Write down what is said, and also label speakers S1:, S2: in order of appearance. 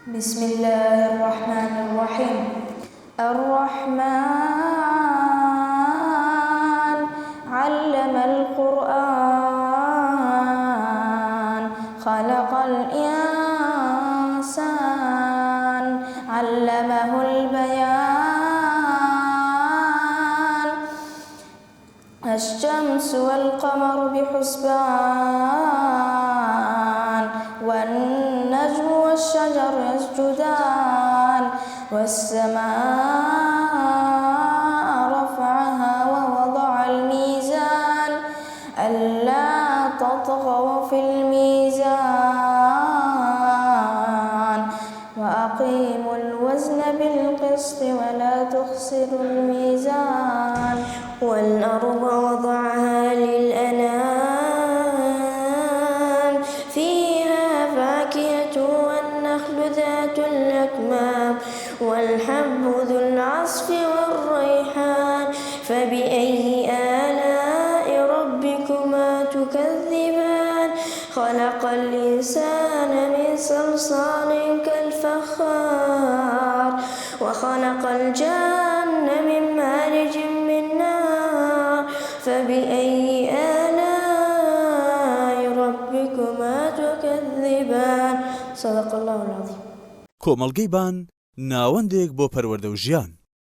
S1: بسم الله الرحمن الرحيم. الرحمن علم القرآن خلق الإنسان علمه البيان الشمس والقمر بحسبان والنجم والشجر يسجدان والسماء رفعها ووضع الميزان ألا تطغوا في الميزان وأقيموا الوزن بالقسط ولا تخسروا الميزان والأرض وضعها للأنام فيها فاكهة والنخل ذات الأكمام والحب ذو العصف والريحان فبأي آلاء ربكما تكذبان خلق الإنسان من صلصال كالفخار وخلق الجن من مارج من نار فبأي آلاء ربكما تكذبان صدق الله العظيم.
S2: کۆمەڵگەی بان ناوەندێک بۆ پەروەردە و ژیان.